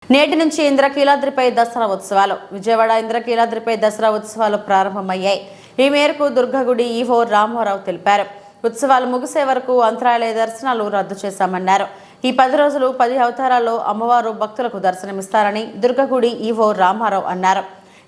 నేటి నుంచి ఇంద్రకీలాద్రిపై దసరా ఉత్సవాలు. విజయవాడ ఇంద్రకీలాద్రిపై దసరా ఉత్సవాలు ప్రారంభమయ్యాయి. ఈ మేరకు దుర్గగుడి ఈవో రామారావు తెలిపారు. ఉత్సవాలు ముగిసే వరకు అంతరాలయ దర్శనాలు రద్దు చేశామన్నారు. ఈ 10 రోజులు 10 అవతారాల్లో అమ్మవారు భక్తులకు దర్శనమిస్తారని దుర్గగుడి ఈవో రామారావు అన్నారు.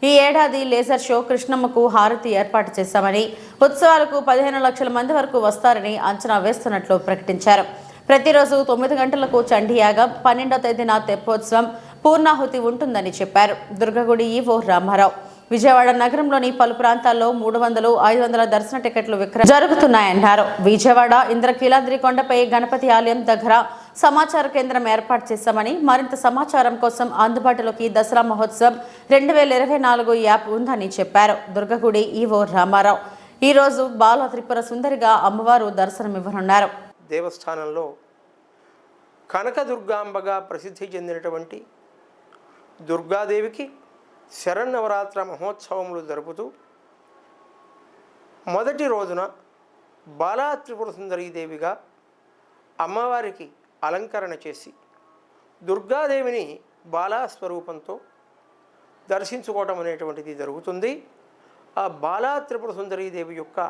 ఈ ఏడాది లేజర్ షో కృష్ణమ్మకు హారతి ఏర్పాటు చేశామని, ఉత్సవాలకు 15 లక్షల మంది వరకు వస్తారని అంచనా వేస్తున్నట్లు ప్రకటించారు. ప్రతిరోజు 9 గంటలకు చండీయాగం, 12వ తేదీన తెప్పోత్సవం, పూర్ణాహుతి ఉంటుందని చెప్పారు. దుర్గగుడి ఈవో రామారావు విజయవాడ నగరంలోని పలు ప్రాంతాల్లో 300, 500 దర్శన టికెట్లు విక్రయం జరుగుతున్నాయన్నారు. విజయవాడ ఇంద్రకీలాద్రి కొండపై గణపతి ఆలయం దగ్గర సమాచార కేంద్రం ఏర్పాటు చేశామని, మరింత సమాచారం కోసం అందుబాటులోకి దసరా మహోత్సవం 2024 యాప్ ఉందని చెప్పారు. దుర్గగుడి ఈవో రామారావు ఈ రోజు బాల త్రిపుర సుందరిగా అమ్మవారు దర్శనమివ్వనున్నారు. దేవస్థానంలో కనకదుర్గాంబగా ప్రసిద్ధి చెందినటువంటి దుర్గాదేవికి శరన్నవరాత్ర మహోత్సవములు జరుపుతూ మొదటి రోజున బాలా త్రిపుర సుందరీదేవిగా అమ్మవారికి అలంకరణ చేసి దుర్గాదేవిని బాలా స్వరూపంతో దర్శించుకోవటం అనేటువంటిది జరుగుతుంది. ఆ బాలా త్రిపుర సుందరీదేవి యొక్క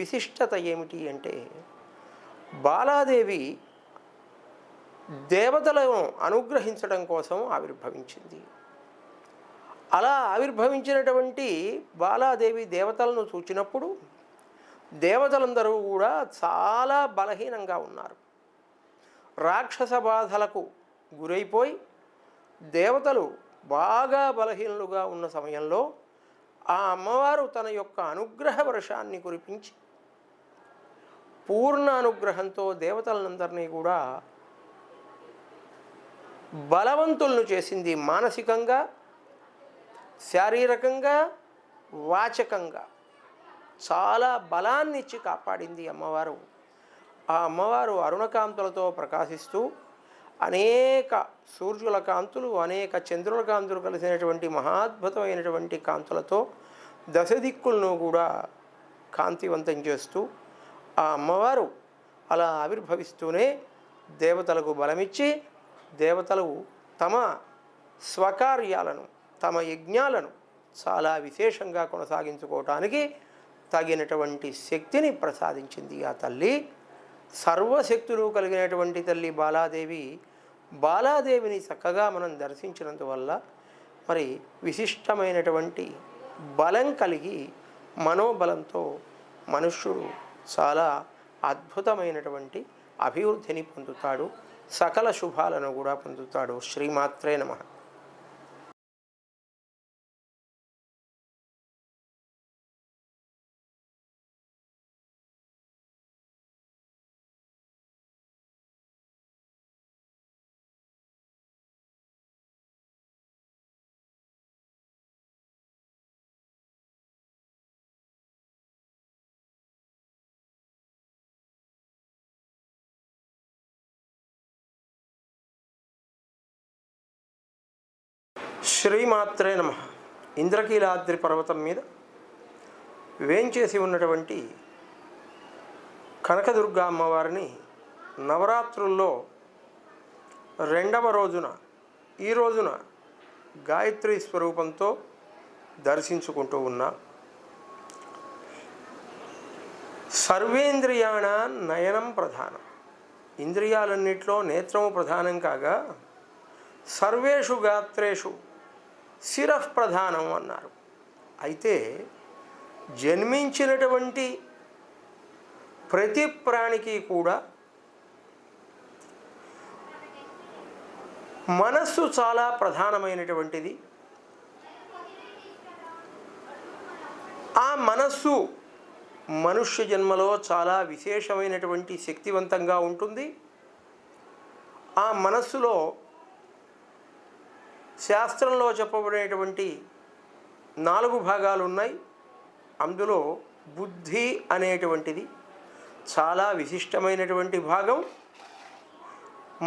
విశిష్టత ఏమిటి అంటే, బాలాదేవి దేవతలను అనుగ్రహించడం కోసం ఆవిర్భవించింది. అలా ఆవిర్భవించినటువంటి బాలాదేవి దేవతలను చూచినప్పుడు దేవతలందరూ కూడా చాలా బలహీనంగా ఉన్నారు. రాక్షస బాధలకు గురైపోయి దేవతలు బాగా బలహీనులుగా ఉన్న సమయంలో ఆ అమ్మవారు తన యొక్క అనుగ్రహ వర్షాన్ని కురిపించి పూర్ణ అనుగ్రహంతో దేవతలందరినీ కూడా బలవంతులను చేసింది. మానసికంగా, శారీరకంగా, వాచకంగా చాలా బలాన్ని ఇచ్చి కాపాడింది అమ్మవారు. ఆ అమ్మవారు అరుణకాంతులతో ప్రకాశిస్తూ అనేక సూర్యుల కాంతులు, అనేక చంద్రుల కాంతులు కలిసినటువంటి మహాద్భుతమైనటువంటి కాంతులతో దశదిక్కులను కూడా కాంతివంతం చేస్తూ ఆ అమ్మవారు అలా ఆవిర్భవిస్తూనే దేవతలకు బలమిచ్చి, దేవతలు తమ స్వకార్యాలను, తమ యజ్ఞాలను చాలా విశేషంగా కొనసాగించుకోవటానికి తగినటువంటి శక్తిని ప్రసాదించింది ఆ తల్లి. సర్వశక్తులు కలిగినటువంటి తల్లి బాలాదేవి. బాలాదేవిని చక్కగా మనం దర్శించినందువల్ల మరి విశిష్టమైనటువంటి బలం కలిగి మనోబలంతో మనుష్యుడు చాలా అద్భుతమైనటువంటి అభివృద్ధిని పొందుతాడు, సకల శుభాలను కూడా పొందుతాడు. శ్రీమాత్రే నమః. శ్రీమాత్రే నమః. ఇంద్రకీలాద్రి పర్వతం మీద వేంచేసి ఉన్నటువంటి కనకదుర్గా అమ్మవారిని నవరాత్రుల్లో 2వ రోజున, ఈ రోజున గాయత్రి స్వరూపంతో దర్శించుకుంటూ ఉన్నా. సర్వేంద్రియాణ నయనం ప్రధానం. ఇంద్రియాలన్నిట్లో నేత్రము ప్రధానం కాగా సర్వేషు గాత్రేషు శిరః ప్రధానం అన్నారు. అయితే జన్మించినటువంటి ప్రతి ప్రాణికి కూడా మనస్సు చాలా ప్రధానమైనటువంటిది. ఆ మనస్సు మనుష్య జన్మలో చాలా విశేషమైనటువంటి శక్తివంతంగా ఉంటుంది. ఆ మనస్సులో శాస్త్రంలో చెప్పబడేటువంటి 4 భాగాలు ఉన్నాయి. అందులో బుద్ధి అనేటువంటిది చాలా విశిష్టమైనటువంటి భాగం.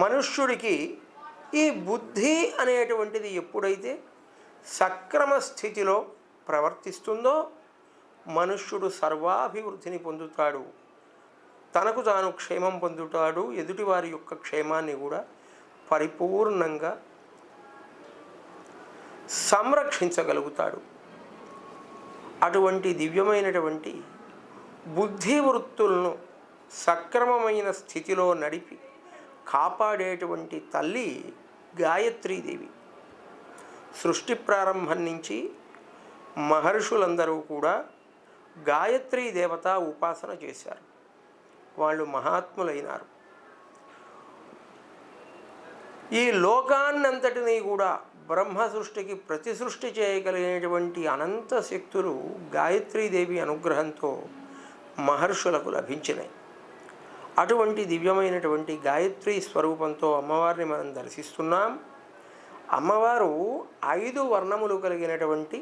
మనుష్యుడికి ఈ బుద్ధి అనేటువంటిది ఎప్పుడైతే సక్రమ స్థితిలో ప్రవర్తిస్తుందో మనుష్యుడు సర్వాభివృద్ధిని పొందుతాడు, తనకు తాను క్షేమం పొందుతాడు, ఎదుటివారి యొక్క క్షేమాన్ని కూడా పరిపూర్ణంగా సంరక్షించగలుగుతాడు. అటువంటి దివ్యమైనటువంటి బుద్ధి వృత్తులను సక్రమమైన స్థితిలో నడిపి కాపాడేటువంటి తల్లి గాయత్రీదేవి. సృష్టి ప్రారంభం నుంచి మహర్షులందరూ కూడా గాయత్రీ దేవత ఉపాసన చేశారు. వాళ్ళు మహాత్ములైనారు. ఈ లోకాన్నంతటినీ కూడా బ్రహ్మ సృష్టికి ప్రతి సృష్టి చేయగలిగినటువంటి అనంత శక్తులు గాయత్రీదేవి అనుగ్రహంతో మహర్షులకు లభించినాయి. అటువంటి దివ్యమైనటువంటి గాయత్రీ స్వరూపంతో అమ్మవారిని మనం దర్శిస్తున్నాం. అమ్మవారు 5 వర్ణములు కలిగినటువంటి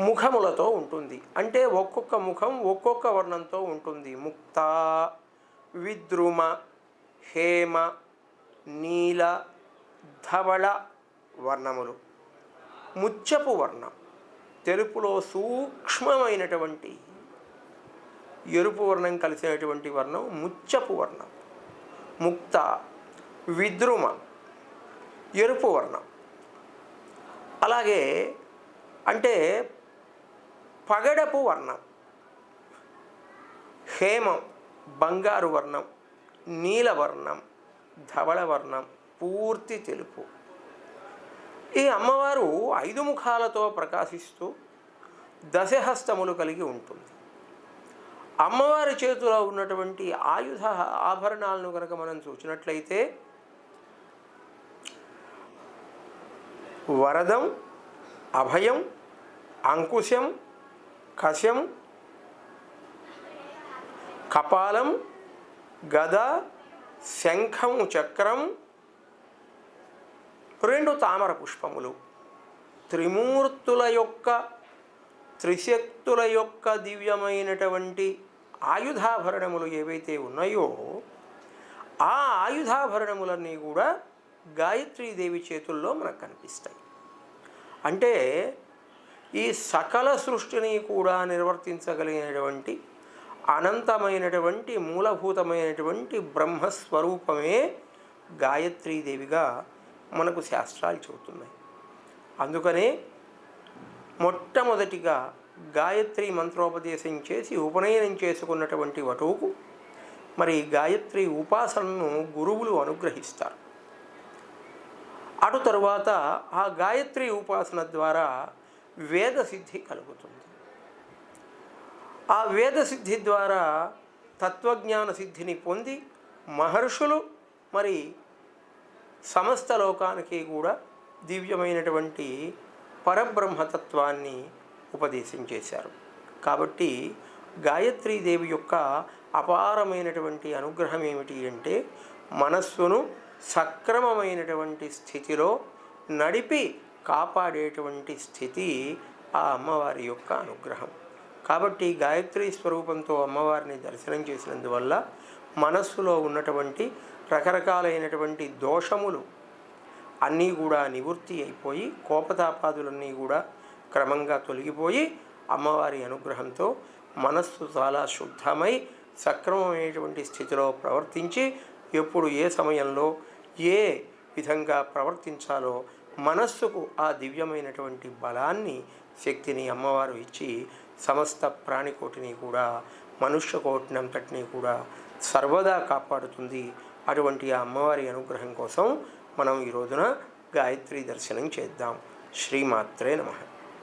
ముఖములతో ఉంటుంది. అంటే ఒక్కొక్క ముఖం ఒక్కొక్క వర్ణంతో ఉంటుంది. ముక్త, విద్రుమ, హేమ, నీల, ధవళ వర్ణములు. ముత్యపు వర్ణం, తెలుపులో సూక్ష్మమైనటువంటి ఎరుపు వర్ణం కలిసినటువంటి వర్ణం ముత్యపు వర్ణం. ముక్త, విద్రుమ ఎరుపు వర్ణం. అలాగే అంటే పగడపు వర్ణం, హేమం బంగారు వర్ణం, నీలవర్ణం, ధవళ వర్ణం పూర్తి తెలుపు. ఈ అమ్మవారు 5 ముఖాలతో ప్రకాశిస్తూ దశహస్తములు కలిగి ఉంటుంది. అమ్మవారి చేతిలో ఉన్నటువంటి ఆయుధ ఆభరణాలను కనుక మనం చూసినట్లయితే వరదం, అభయం, అంకుశం, కశం, కపాలం, గద, శంఖం, చక్రం, 2 తామర పుష్పములు. త్రిమూర్తుల యొక్క, త్రిశక్తుల యొక్క దివ్యమైనటువంటి ఆయుధాభరణములు ఏవైతే ఉన్నాయో ఆ ఆయుధాభరణములన్నీ కూడా గాయత్రీదేవి చేతుల్లో మనకు కనిపిస్తాయి. అంటే ఈ సకల సృష్టిని కూడా నిర్వర్తించగలిగినటువంటి అనంతమైనటువంటి మూలభూతమైనటువంటి బ్రహ్మస్వరూపమే గాయత్రీదేవిగా మనకు శాస్త్రాలు చెబుతున్నాయి. అందుకనే మొట్టమొదటిగా గాయత్రి మంత్రోపదేశం చేసి ఉపనయనం చేసుకున్నటువంటి వటువుకు మరి గాయత్రి ఉపాసనను గురువులు అనుగ్రహిస్తారు. అటు తరువాత ఆ గాయత్రి ఉపాసన ద్వారా వేదసిద్ధి కలుగుతుంది. ఆ వేదసిద్ధి ద్వారా తత్వజ్ఞాన సిద్ధిని పొంది మహర్షులు మరి సమస్త లోకానికి కూడా దివ్యమైనటువంటి పరబ్రహ్మతత్వాన్ని ఉపదేశం చేశారు. కాబట్టి గాయత్రీదేవి యొక్క అపారమైనటువంటి అనుగ్రహం ఏమిటి అంటే మనస్సును సక్రమమైనటువంటి స్థితిలో నడిపి కాపాడేటువంటి స్థితి ఆ అమ్మవారి యొక్క అనుగ్రహం. కాబట్టి గాయత్రీ స్వరూపంతో అమ్మవారిని దర్శనం చేసినందువల్ల మనస్సులో ఉన్నటువంటి రకరకాలైనటువంటి దోషములు అన్నీ కూడా నివృత్తి అయిపోయి కోపతాపాదులన్నీ కూడా క్రమంగా తొలగిపోయి అమ్మవారి అనుగ్రహంతో మనస్సు చాలా శుద్ధమై సక్రమమైనటువంటి స్థితిలో ప్రవర్తించి ఎప్పుడు ఏ సమయంలో ఏ విధంగా ప్రవర్తించాలో మనస్సుకు ఆ దివ్యమైనటువంటి బలాన్ని శక్తిని అమ్మవారు ఇచ్చి సమస్త ప్రాణికోటిని కూడా మనుష్య కోటినంతటినీ కూడా సర్వదా కాపాడుతుంది. అటువంటి ఆ అమ్మవారి అనుగ్రహం కోసం మనం ఈ రోజున గాయత్రి దర్శనం చేద్దాం. శ్రీమాత్రే నమః.